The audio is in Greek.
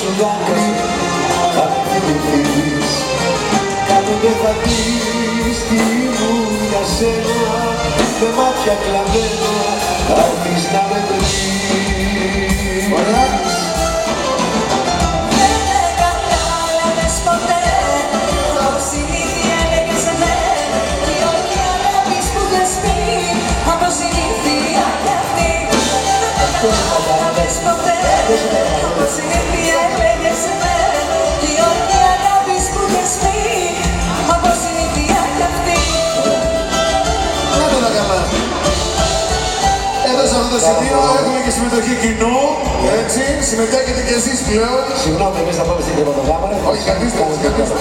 σου δάκρυ θα θυμηθείς. Κάτω δεν θα δεις τι ήμουν για σένα, με μάτια κλαμμένα θα έρθεις να με βρεις. Εδώ σε αυτό το σημείο έχουμε και συμμετοχή κοινού, έτσι, συμμετέχετε και εσείς πλέον. Συγγνώμη, εμείς θα πάμε στην κρεβατοκάμαρα. Όχι, καθίστε, καθίστε.